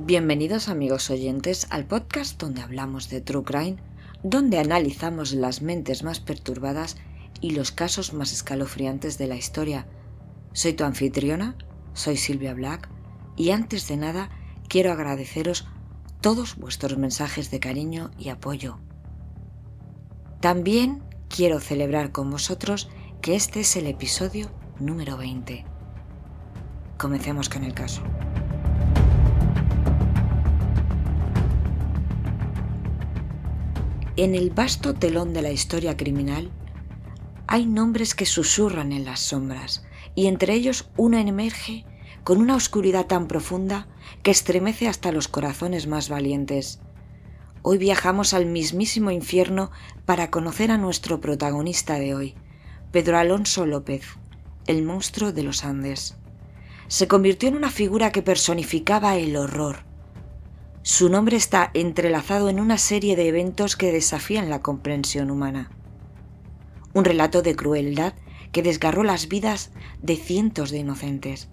Bienvenidos amigos oyentes al podcast donde hablamos de True Crime, donde analizamos las mentes más perturbadas y los casos más escalofriantes de la historia. Soy tu anfitriona, soy Silvia Black, y antes de nada quiero agradeceros todos vuestros mensajes de cariño y apoyo. También quiero celebrar con vosotros que este es el episodio número 20. Comencemos con el caso. En el vasto telón de la historia criminal hay nombres que susurran en las sombras, y entre ellos uno emerge con una oscuridad tan profunda que estremece hasta los corazones más valientes. Hoy viajamos al mismísimo infierno para conocer a nuestro protagonista de hoy, Pedro Alonso López, el monstruo de los Andes. Se convirtió en una figura que personificaba el horror. Su nombre está entrelazado en una serie de eventos que desafían la comprensión humana. Un relato de crueldad que desgarró las vidas de cientos de inocentes.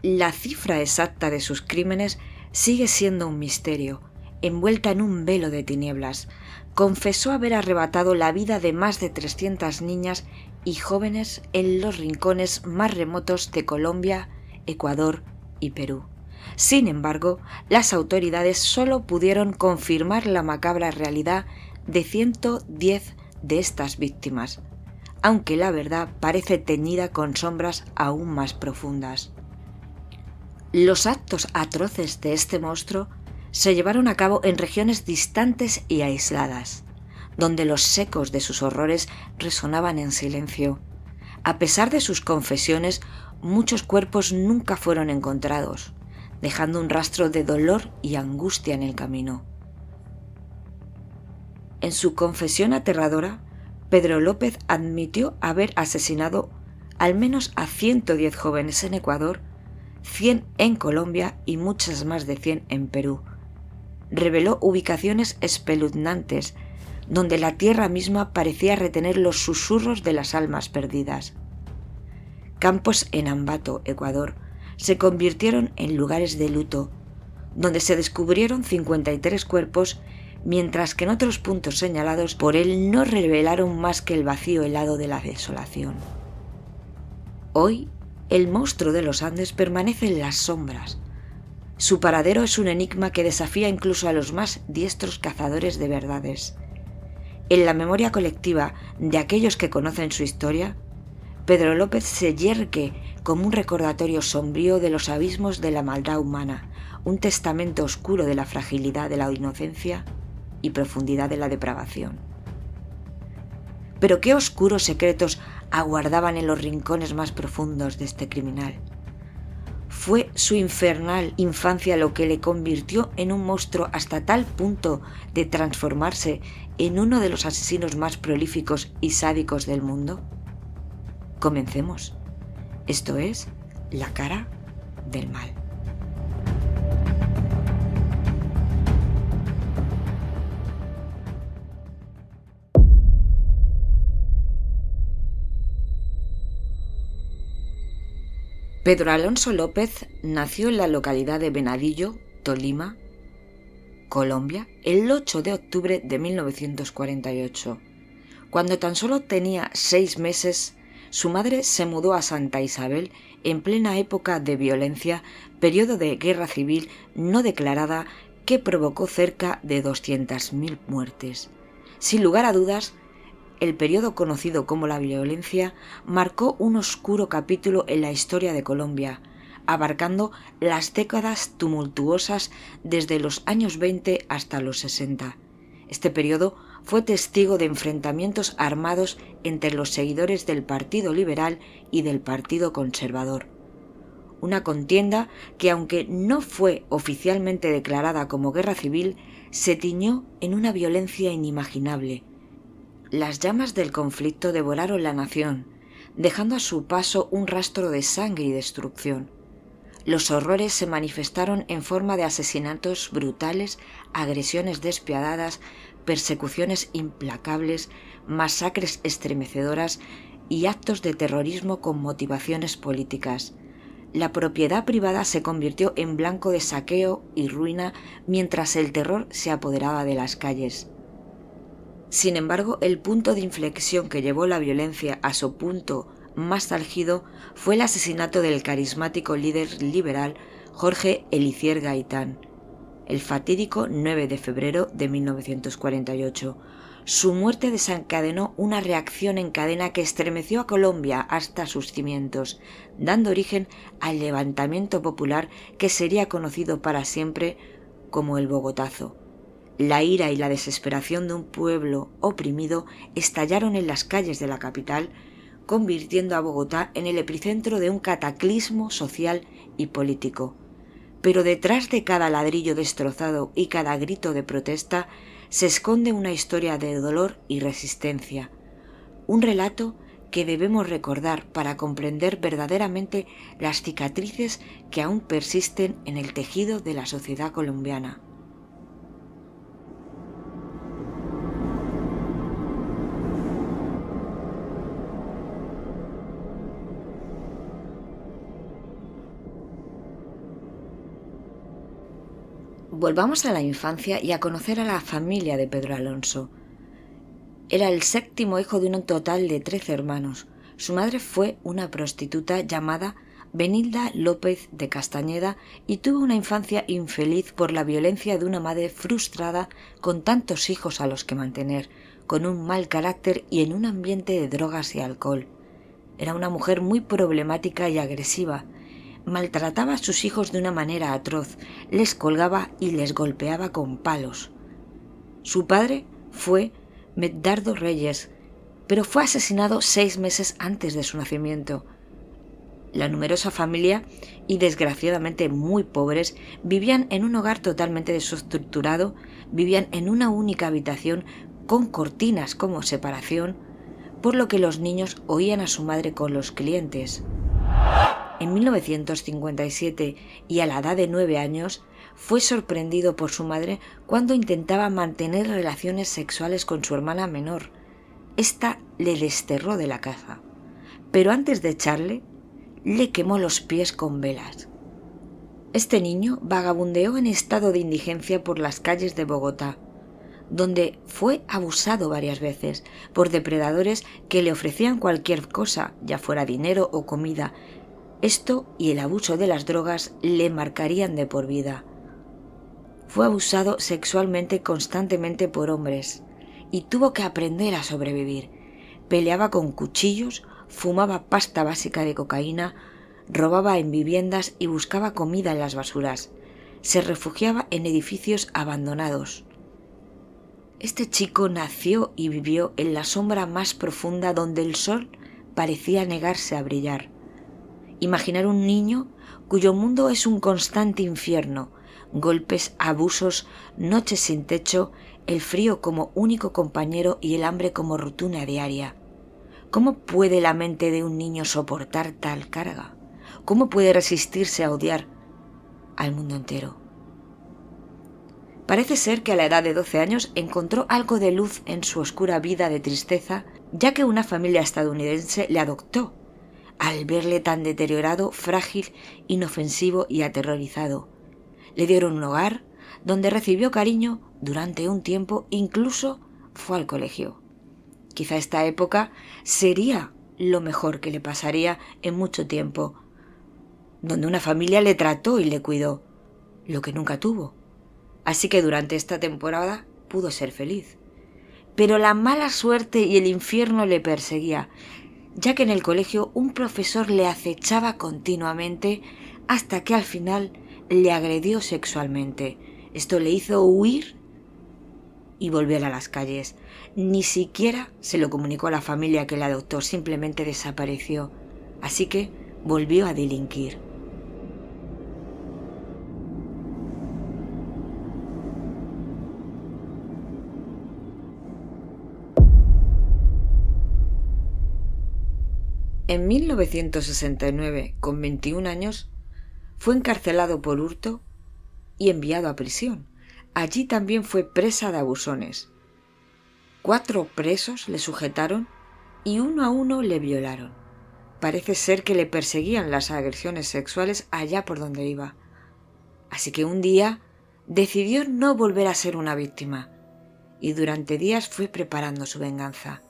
La cifra exacta de sus crímenes sigue siendo un misterio, envuelta en un velo de tinieblas. Confesó haber arrebatado la vida de más de 300 niñas y jóvenes en los rincones más remotos de Colombia, Ecuador y Perú. Sin embargo, las autoridades solo pudieron confirmar la macabra realidad de 110 de estas víctimas, aunque la verdad parece teñida con sombras aún más profundas. Los actos atroces de este monstruo se llevaron a cabo en regiones distantes y aisladas, donde los ecos de sus horrores resonaban en silencio. A pesar de sus confesiones, muchos cuerpos nunca fueron encontrados, dejando un rastro de dolor y angustia en el camino. En su confesión aterradora, Pedro López admitió haber asesinado al menos a 110 jóvenes en Ecuador, 100 en Colombia y muchas más de 100 en Perú. Reveló ubicaciones espeluznantes, donde la tierra misma parecía retener los susurros de las almas perdidas. Campos en Ambato, Ecuador, se convirtieron en lugares de luto, donde se descubrieron 53 cuerpos, mientras que en otros puntos señalados por él no revelaron más que el vacío helado de la desolación. Hoy, el monstruo de los Andes permanece en las sombras. Su paradero es un enigma que desafía incluso a los más diestros cazadores de verdades. En la memoria colectiva de aquellos que conocen su historia, Pedro López se yergue como un recordatorio sombrío de los abismos de la maldad humana, un testamento oscuro de la fragilidad de la inocencia y profundidad de la depravación. Pero qué oscuros secretos aguardaban en los rincones más profundos de este criminal. Fue su infernal infancia lo que le convirtió en un monstruo hasta tal punto de transformarse en uno de los asesinos más prolíficos y sádicos del mundo. Comencemos. Esto es La cara del mal. Pedro Alonso López nació en la localidad de Venadillo, Tolima, Colombia, el 8 de octubre de 1948. Cuando tan solo tenía 6 meses, su madre se mudó a Santa Isabel en plena época de violencia, periodo de guerra civil no declarada que provocó cerca de 200.000 muertes. Sin lugar a dudas, el periodo conocido como la violencia marcó un oscuro capítulo en la historia de Colombia, abarcando las décadas tumultuosas desde los años 20 hasta los 60. Este periodo fue testigo de enfrentamientos armados entre los seguidores del Partido Liberal y del Partido Conservador. Una contienda que, aunque no fue oficialmente declarada como guerra civil, se tiñó en una violencia inimaginable. Las llamas del conflicto devoraron la nación, dejando a su paso un rastro de sangre y destrucción. Los horrores se manifestaron en forma de asesinatos brutales, agresiones despiadadas, persecuciones implacables, masacres estremecedoras y actos de terrorismo con motivaciones políticas. La propiedad privada se convirtió en blanco de saqueo y ruina mientras el terror se apoderaba de las calles. Sin embargo, el punto de inflexión que llevó la violencia a su punto más álgido fue el asesinato del carismático líder liberal Jorge Eliezer Gaitán, el fatídico 9 de febrero de 1948. Su muerte desencadenó una reacción en cadena que estremeció a Colombia hasta sus cimientos, dando origen al levantamiento popular que sería conocido para siempre como el Bogotazo. La ira y la desesperación de un pueblo oprimido estallaron en las calles de la capital, convirtiendo a Bogotá en el epicentro de un cataclismo social y político. Pero detrás de cada ladrillo destrozado y cada grito de protesta se esconde una historia de dolor y resistencia, un relato que debemos recordar para comprender verdaderamente las cicatrices que aún persisten en el tejido de la sociedad colombiana. Volvamos a la infancia y a conocer a la familia de Pedro Alonso. Era el séptimo hijo de un total de 13 hermanos. Su madre fue una prostituta llamada Benilda López de Castañeda y tuvo una infancia infeliz por la violencia de una madre frustrada con tantos hijos a los que mantener, con un mal carácter y en un ambiente de drogas y alcohol. Era una mujer muy problemática y agresiva. Maltrataba a sus hijos de una manera atroz, les colgaba y les golpeaba con palos. Su padre fue Medardo Reyes, pero fue asesinado 6 meses antes de su nacimiento. La numerosa familia, y desgraciadamente muy pobres, vivían en un hogar totalmente desestructurado, vivían en una única habitación con cortinas como separación, por lo que los niños oían a su madre con los clientes. En 1957, y a la edad de 9 años, fue sorprendido por su madre cuando intentaba mantener relaciones sexuales con su hermana menor. Esta le desterró de la casa, pero antes de echarle, le quemó los pies con velas. Este niño vagabundeó en estado de indigencia por las calles de Bogotá, donde fue abusado varias veces por depredadores que le ofrecían cualquier cosa, ya fuera dinero o comida. Esto y el abuso de las drogas le marcarían de por vida. Fue abusado sexualmente constantemente por hombres y tuvo que aprender a sobrevivir. Peleaba con cuchillos, fumaba pasta básica de cocaína, robaba en viviendas y buscaba comida en las basuras. Se refugiaba en edificios abandonados. Este chico nació y vivió en la sombra más profunda donde el sol parecía negarse a brillar. Imaginar un niño cuyo mundo es un constante infierno, golpes, abusos, noches sin techo, el frío como único compañero y el hambre como rutina diaria. ¿Cómo puede la mente de un niño soportar tal carga? ¿Cómo puede resistirse a odiar al mundo entero? Parece ser que a la edad de 12 años encontró algo de luz en su oscura vida de tristeza, ya que una familia estadounidense le adoptó, al verle tan deteriorado, frágil, inofensivo y aterrorizado. Le dieron un hogar donde recibió cariño durante un tiempo, incluso fue al colegio. Quizá esta época sería lo mejor que le pasaría en mucho tiempo, donde una familia le trató y le cuidó, lo que nunca tuvo. Así que durante esta temporada pudo ser feliz. Pero la mala suerte y el infierno le perseguía, ya que en el colegio un profesor le acechaba continuamente hasta que al final le agredió sexualmente. Esto le hizo huir y volver a las calles. Ni siquiera se lo comunicó a la familia que le adoptó, simplemente desapareció. Así que volvió a delinquir. En 1969, con 21 años, fue encarcelado por hurto y enviado a prisión. Allí también fue presa de abusones. 4 presos le sujetaron y uno a uno le violaron. Parece ser que le perseguían las agresiones sexuales allá por donde iba. Así que un día decidió no volver a ser una víctima y durante días fue preparando su venganza.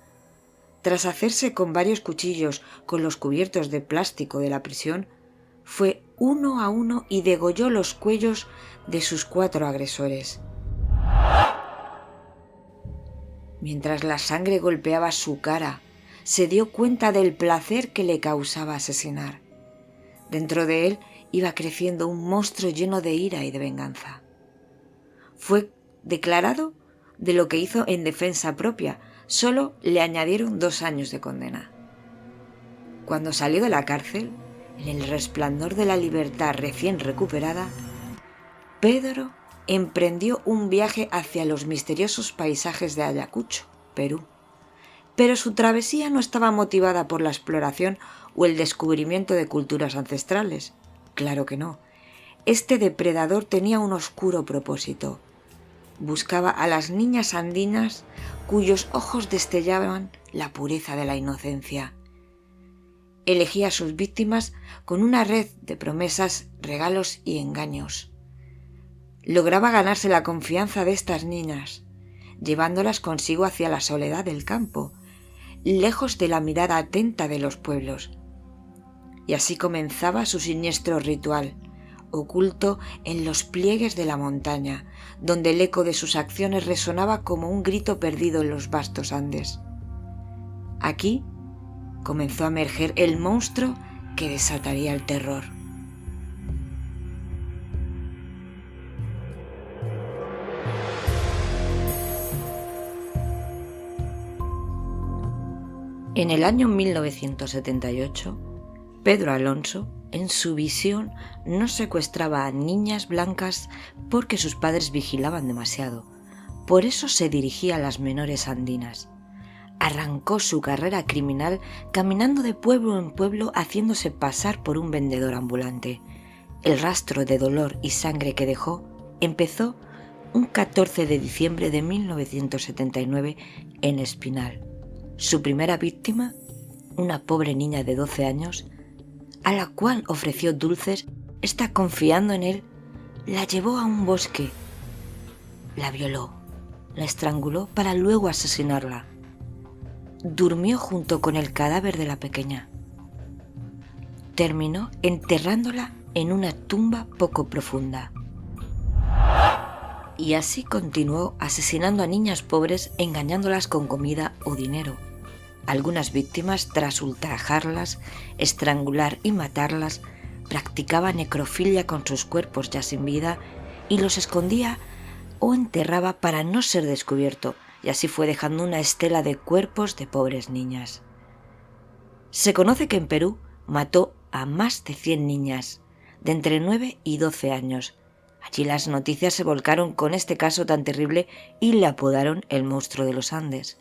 Tras hacerse con varios cuchillos con los cubiertos de plástico de la prisión, fue uno a uno y degolló los cuellos de sus 4 agresores. Mientras la sangre golpeaba su cara, se dio cuenta del placer que le causaba asesinar. Dentro de él iba creciendo un monstruo lleno de ira y de venganza. Fue declarado de lo que hizo en defensa propia. Solo le añadieron 2 años de condena. Cuando salió de la cárcel, en el resplandor de la libertad recién recuperada, Pedro emprendió un viaje hacia los misteriosos paisajes de Ayacucho, Perú. Pero su travesía no estaba motivada por la exploración o el descubrimiento de culturas ancestrales. Claro que no. Este depredador tenía un oscuro propósito. Buscaba a las niñas andinas cuyos ojos destellaban la pureza de la inocencia. Elegía a sus víctimas con una red de promesas, regalos y engaños. Lograba ganarse la confianza de estas niñas, llevándolas consigo hacia la soledad del campo, lejos de la mirada atenta de los pueblos. Y así comenzaba su siniestro ritual, oculto en los pliegues de la montaña, donde el eco de sus acciones resonaba como un grito perdido en los vastos Andes. Aquí comenzó a emerger el monstruo que desataría el terror. En el año 1978, Pedro Alonso, en su visión, no secuestraba a niñas blancas porque sus padres vigilaban demasiado. Por eso se dirigía a las menores andinas. Arrancó su carrera criminal caminando de pueblo en pueblo haciéndose pasar por un vendedor ambulante. El rastro de dolor y sangre que dejó empezó un 14 de diciembre de 1979 en Espinal. Su primera víctima, una pobre niña de 12 años, a la cual ofreció dulces, esta confiando en él, la llevó a un bosque, la violó, la estranguló para luego asesinarla. Durmió junto con el cadáver de la pequeña. Terminó enterrándola en una tumba poco profunda. Y así continuó asesinando a niñas pobres, engañándolas con comida o dinero. Algunas víctimas, tras ultrajarlas, estrangular y matarlas, practicaba necrofilia con sus cuerpos ya sin vida y los escondía o enterraba para no ser descubierto, y así fue dejando una estela de cuerpos de pobres niñas. Se conoce que en Perú mató a más de 100 niñas, de entre 9 y 12 años. Allí las noticias se volcaron con este caso tan terrible y le apodaron el monstruo de los Andes.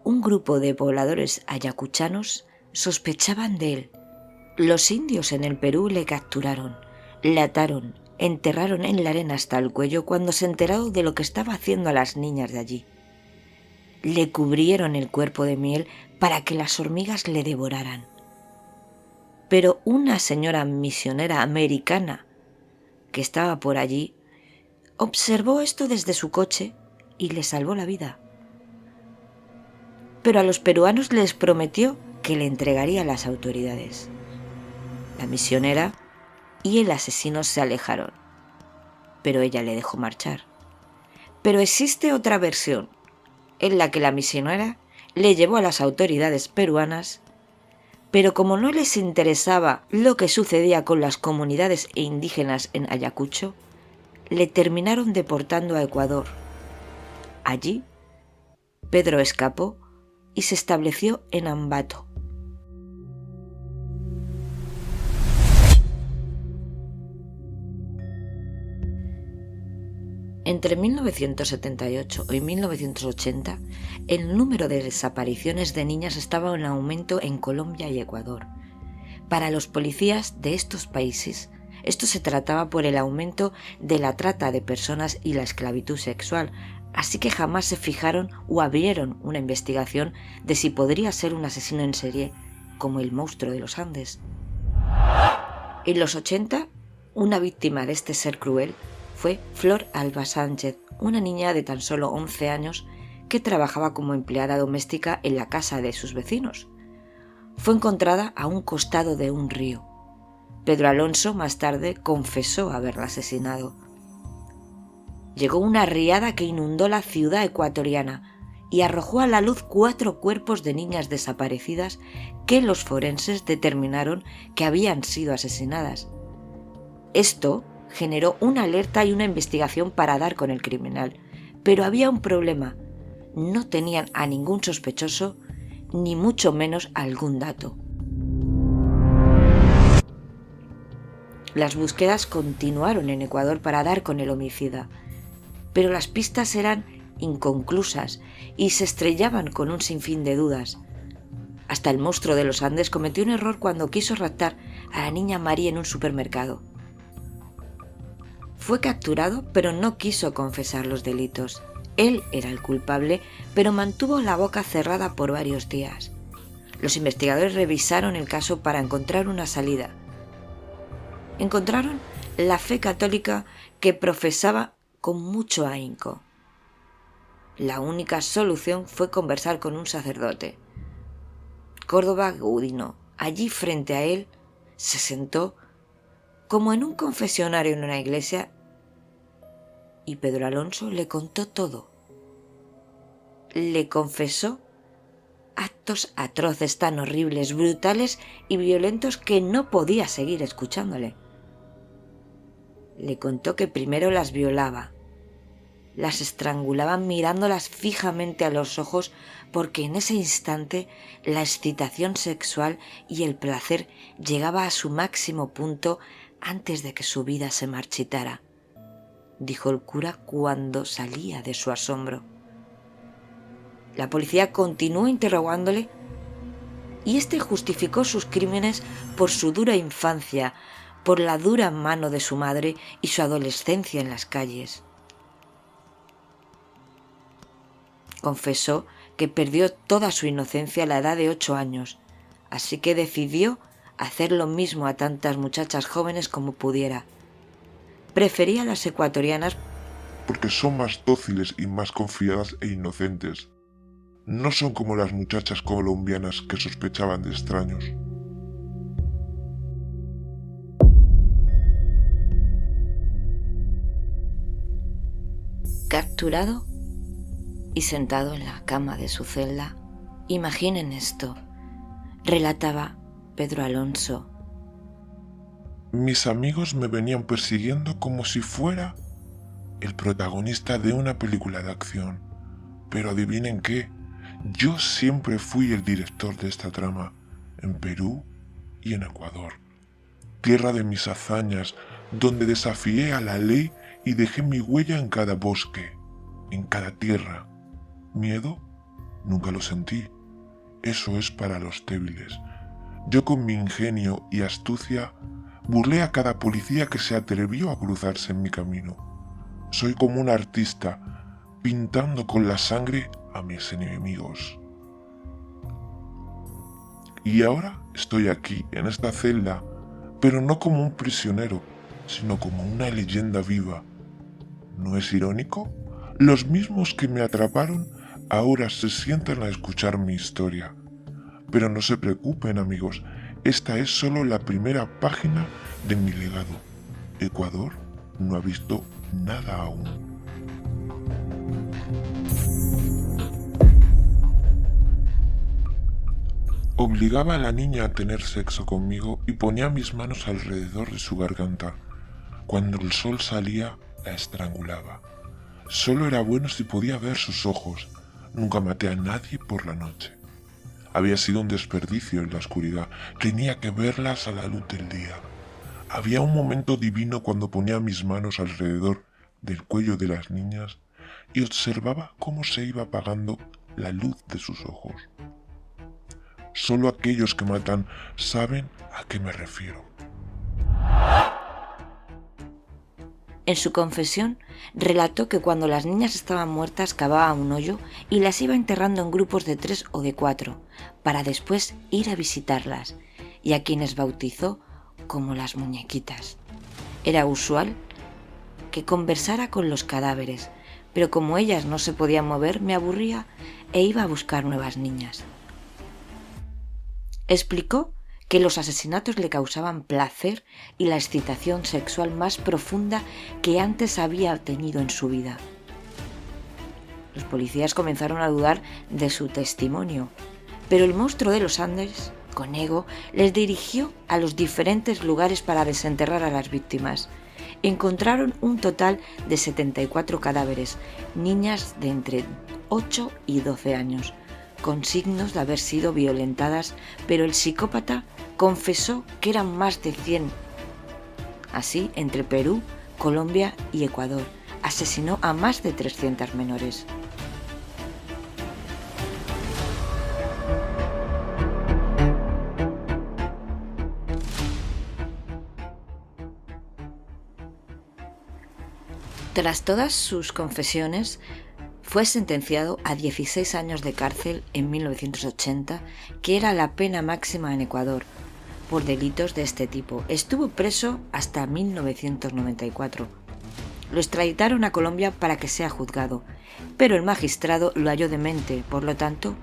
Un grupo de pobladores ayacuchanos sospechaban de él. Los indios en el Perú le capturaron, le ataron, enterraron en la arena hasta el cuello cuando se enteró de lo que estaba haciendo a las niñas de allí. Le cubrieron el cuerpo de miel para que las hormigas le devoraran. Pero una señora misionera americana que estaba por allí observó esto desde su coche y le salvó la vida. Pero a los peruanos les prometió que le entregaría a las autoridades. La misionera y el asesino se alejaron, pero ella le dejó marchar. Pero existe otra versión, en la que la misionera le llevó a las autoridades peruanas, pero como no les interesaba lo que sucedía con las comunidades indígenas en Ayacucho, le terminaron deportando a Ecuador. Allí, Pedro escapó y se estableció en Ambato. Entre 1978 y 1980, el número de desapariciones de niñas estaba en aumento en Colombia y Ecuador. Para los policías de estos países, esto se trataba por el aumento de la trata de personas y la esclavitud sexual, así que jamás se fijaron o abrieron una investigación de si podría ser un asesino en serie como el monstruo de los Andes. En los 80, una víctima de este ser cruel fue Flor Alba Sánchez, una niña de tan solo 11 años que trabajaba como empleada doméstica en la casa de sus vecinos. Fue encontrada a un costado de un río. Pedro Alonso más tarde confesó haberla asesinado. Llegó una riada que inundó la ciudad ecuatoriana y arrojó a la luz 4 cuerpos de niñas desaparecidas que los forenses determinaron que habían sido asesinadas. Esto generó una alerta y una investigación para dar con el criminal, pero había un problema: no tenían a ningún sospechoso, ni mucho menos algún dato. Las búsquedas continuaron en Ecuador para dar con el homicida, pero las pistas eran inconclusas y se estrellaban con un sinfín de dudas. Hasta el monstruo de los Andes cometió un error cuando quiso raptar a la niña María en un supermercado. Fue capturado, pero no quiso confesar los delitos. Él era el culpable, pero mantuvo la boca cerrada por varios días. Los investigadores revisaron el caso para encontrar una salida. Encontraron la fe católica que profesaba con mucho ahínco. La única solución fue conversar con un sacerdote. Córdoba Gudino, allí frente a él, se sentó como en un confesionario en una iglesia, y Pedro Alonso le contó todo. Le confesó actos atroces, tan horribles, brutales y violentos que no podía seguir escuchándole. Le contó que primero las violaba, las estrangulaba mirándolas fijamente a los ojos, porque en ese instante la excitación sexual y el placer llegaba a su máximo punto antes de que su vida se marchitara, dijo el cura cuando salía de su asombro. La policía continuó interrogándole y este justificó sus crímenes por su dura infancia, por la dura mano de su madre y su adolescencia en las calles. Confesó que perdió toda su inocencia a la edad de 8 años, así que decidió hacer lo mismo a tantas muchachas jóvenes como pudiera. Prefería a las ecuatorianas porque son más dóciles y más confiadas e inocentes. No son como las muchachas colombianas que sospechaban de extraños. Capturado y sentado en la cama de su celda, imaginen esto, relataba Pedro Alonso. Mis amigos me venían persiguiendo como si fuera el protagonista de una película de acción. Pero adivinen qué, yo siempre fui el director de esta trama, en Perú y en Ecuador, tierra de mis hazañas, donde desafié a la ley y dejé mi huella en cada bosque, en cada tierra. Miedo nunca lo sentí, eso es para los débiles. Yo con mi ingenio y astucia burlé a cada policía que se atrevió a cruzarse en mi camino. Soy como un artista, pintando con la sangre a mis enemigos. Y ahora estoy aquí, en esta celda, pero no como un prisionero, sino como una leyenda viva. ¿No es irónico? Los mismos que me atraparon ahora se sientan a escuchar mi historia. Pero no se preocupen, amigos, esta es solo la primera página de mi legado. Ecuador no ha visto nada aún. Obligaba a la niña a tener sexo conmigo y ponía mis manos alrededor de su garganta. Cuando el sol salía, la estrangulaba. Solo era bueno si podía ver sus ojos. Nunca maté a nadie por la noche. Había sido un desperdicio en la oscuridad. Tenía que verlas a la luz del día. Había un momento divino cuando ponía mis manos alrededor del cuello de las niñas y observaba cómo se iba apagando la luz de sus ojos. Solo aquellos que matan saben a qué me refiero. En su confesión, relató que cuando las niñas estaban muertas cavaba un hoyo y las iba enterrando en grupos de 3 o de 4, para después ir a visitarlas, y a quienes bautizó como las muñequitas. Era usual que conversara con los cadáveres, pero como ellas no se podían mover, me aburría e iba a buscar nuevas niñas. Explicó que los asesinatos le causaban placer y la excitación sexual más profunda que antes había tenido en su vida. Los policías comenzaron a dudar de su testimonio, pero el monstruo de los Andes, con ego, les dirigió a los diferentes lugares para desenterrar a las víctimas. Encontraron un total de 74 cadáveres, niñas de entre 8 y 12 años, con signos de haber sido violentadas, pero el psicópata confesó que eran más de 100. Así, entre Perú, Colombia y Ecuador, asesinó a más de 300 menores. Tras todas sus confesiones, fue sentenciado a 16 años de cárcel en 1980, que era la pena máxima en Ecuador, por delitos de este tipo. Estuvo preso hasta 1994. Lo extraditaron a Colombia para que sea juzgado, pero el magistrado lo halló demente, por lo tanto,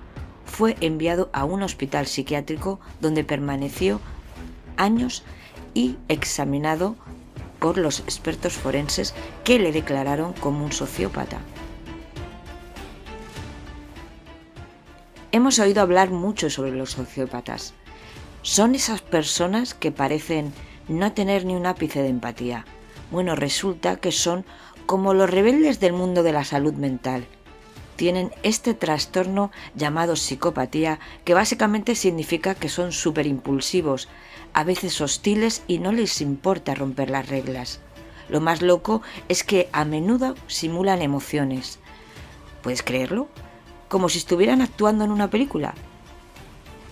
fue enviado a un hospital psiquiátrico donde permaneció años y examinado por los expertos forenses que le declararon como un sociópata. Hemos oído hablar mucho sobre los sociópatas. Son esas personas que parecen no tener ni un ápice de empatía. Bueno, resulta que son como los rebeldes del mundo de la salud mental. Tienen este trastorno llamado psicopatía, que básicamente significa que son superimpulsivos, a veces hostiles y no les importa romper las reglas. Lo más loco es que a menudo simulan emociones. ¿Puedes creerlo? Como si estuvieran actuando en una película.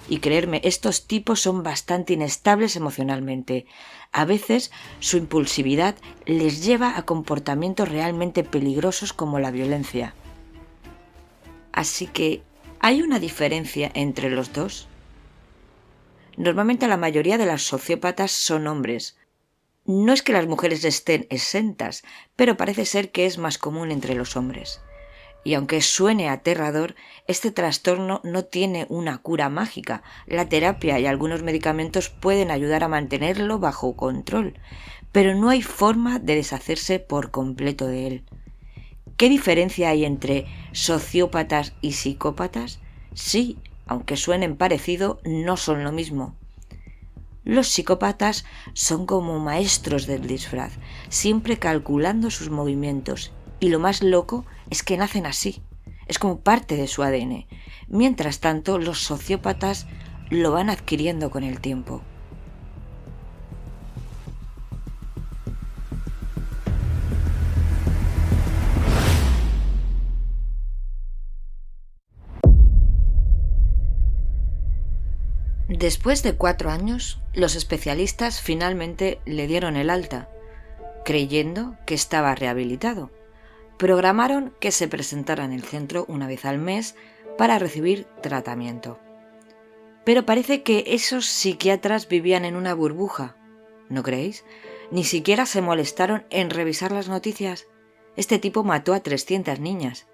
Y creerme, estos tipos son bastante inestables emocionalmente. A veces su impulsividad les lleva a comportamientos realmente peligrosos como la violencia. Así que, ¿hay una diferencia entre los dos? Normalmente la mayoría de las sociópatas son hombres. No es que las mujeres estén exentas, pero parece ser que es más común entre los hombres. Y aunque suene aterrador, este trastorno no tiene una cura mágica. La terapia y algunos medicamentos pueden ayudar a mantenerlo bajo control, pero no hay forma de deshacerse por completo de él. ¿Qué diferencia hay entre sociópatas y psicópatas? Sí, aunque suenen parecido, no son lo mismo. Los psicópatas son como maestros del disfraz, siempre calculando sus movimientos, y lo más loco es que nacen así, es como parte de su ADN. Mientras tanto, los sociópatas lo van adquiriendo con el tiempo. Después de 4 años, los especialistas finalmente le dieron el alta, creyendo que estaba rehabilitado. Programaron que se presentara en el centro una vez al mes para recibir tratamiento. Pero parece que esos psiquiatras vivían en una burbuja, ¿no creéis? Ni siquiera se molestaron en revisar las noticias. Este tipo mató a 300 niñas.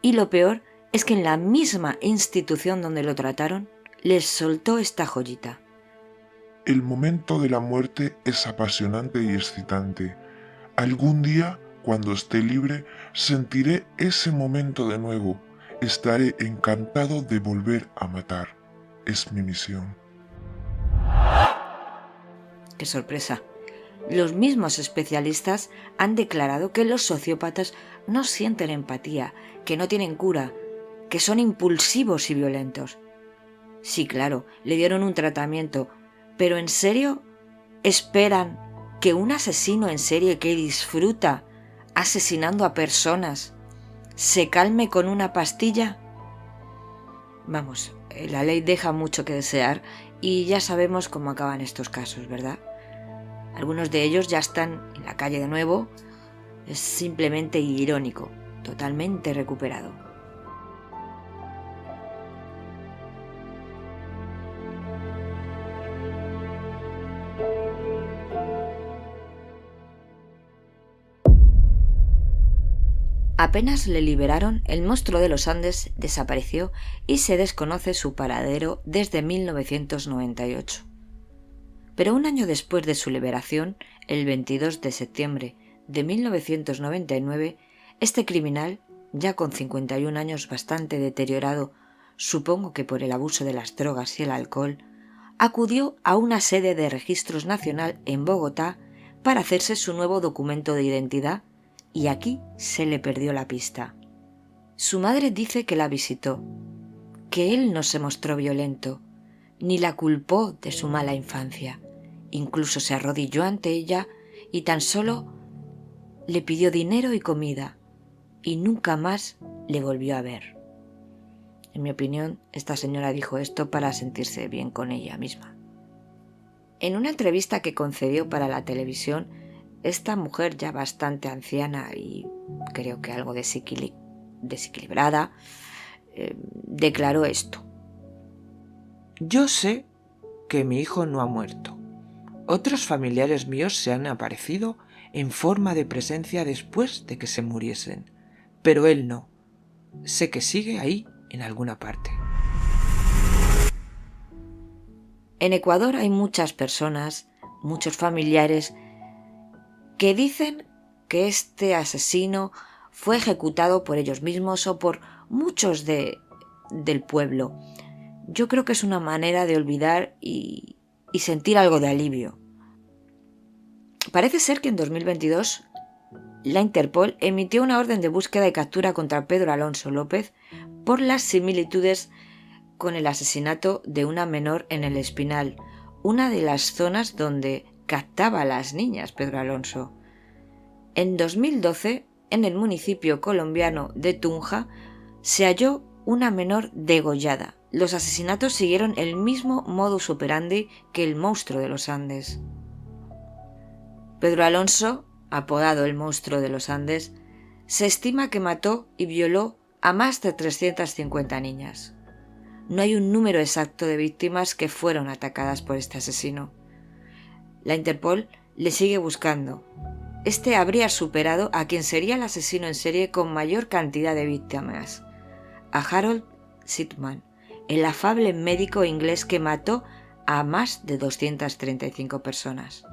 Y lo peor es que en la misma institución donde lo trataron, les soltó esta joyita. El momento de la muerte es apasionante y excitante. Algún día, cuando esté libre, sentiré ese momento de nuevo. Estaré encantado de volver a matar. Es mi misión. ¡Qué sorpresa! Los mismos especialistas han declarado que los sociópatas no sienten empatía, que no tienen cura, que son impulsivos y violentos. Sí, claro, le dieron un tratamiento, pero ¿en serio esperan que un asesino en serie que disfruta asesinando a personas se calme con una pastilla? Vamos, la ley deja mucho que desear y ya sabemos cómo acaban estos casos, ¿verdad? Algunos de ellos ya están en la calle de nuevo. Es simplemente irónico, totalmente recuperado. Apenas le liberaron, el monstruo de los Andes desapareció y se desconoce su paradero desde 1998. Pero un año después de su liberación, el 22 de septiembre de 1999, este criminal, ya con 51 años, bastante deteriorado, supongo que por el abuso de las drogas y el alcohol, acudió a una sede de registros nacional en Bogotá para hacerse su nuevo documento de identidad, y aquí se le perdió la pista. Su madre dice que la visitó, que él no se mostró violento, ni la culpó de su mala infancia. Incluso se arrodilló ante ella y tan solo le pidió dinero y comida, y nunca más le volvió a ver. En mi opinión, esta señora dijo esto para sentirse bien con ella misma. En una entrevista que concedió para la televisión, esta mujer ya bastante anciana y creo que algo desequilibrada, declaró esto. Yo sé que mi hijo no ha muerto. Otros familiares míos se han aparecido en forma de presencia después de que se muriesen, pero él no. Sé que sigue ahí en alguna parte. En Ecuador hay muchas personas, muchos familiares, que dicen que este asesino fue ejecutado por ellos mismos o por muchos del pueblo. Yo creo que es una manera de olvidar y sentir algo de alivio. Parece ser que en 2022 la Interpol emitió una orden de búsqueda y captura contra Pedro Alonso López por las similitudes con el asesinato de una menor en El Espinal, una de las zonas donde captaba a las niñas Pedro Alonso. En 2012, en el municipio colombiano de Tunja, se halló una menor degollada. Los asesinatos siguieron el mismo modus operandi que el monstruo de los Andes. Pedro Alonso, apodado el monstruo de los Andes, se estima que mató y violó a más de 350 niñas. No hay un número exacto de víctimas que fueron atacadas por este asesino. La Interpol le sigue buscando. Este habría superado a quien sería el asesino en serie con mayor cantidad de víctimas, a Harold Sitman, el afable médico inglés que mató a más de 235 personas.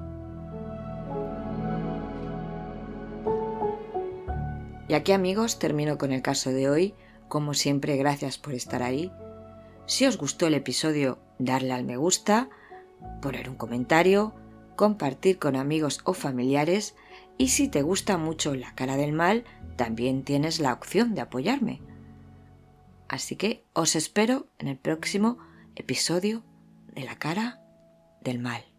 Y aquí, amigos, termino con el caso de hoy. Como siempre, gracias por estar ahí. Si os gustó el episodio, darle al me gusta, poner un comentario, compartir con amigos o familiares, y si te gusta mucho La Cara del Mal, también tienes la opción de apoyarme. Así que os espero en el próximo episodio de La Cara del Mal.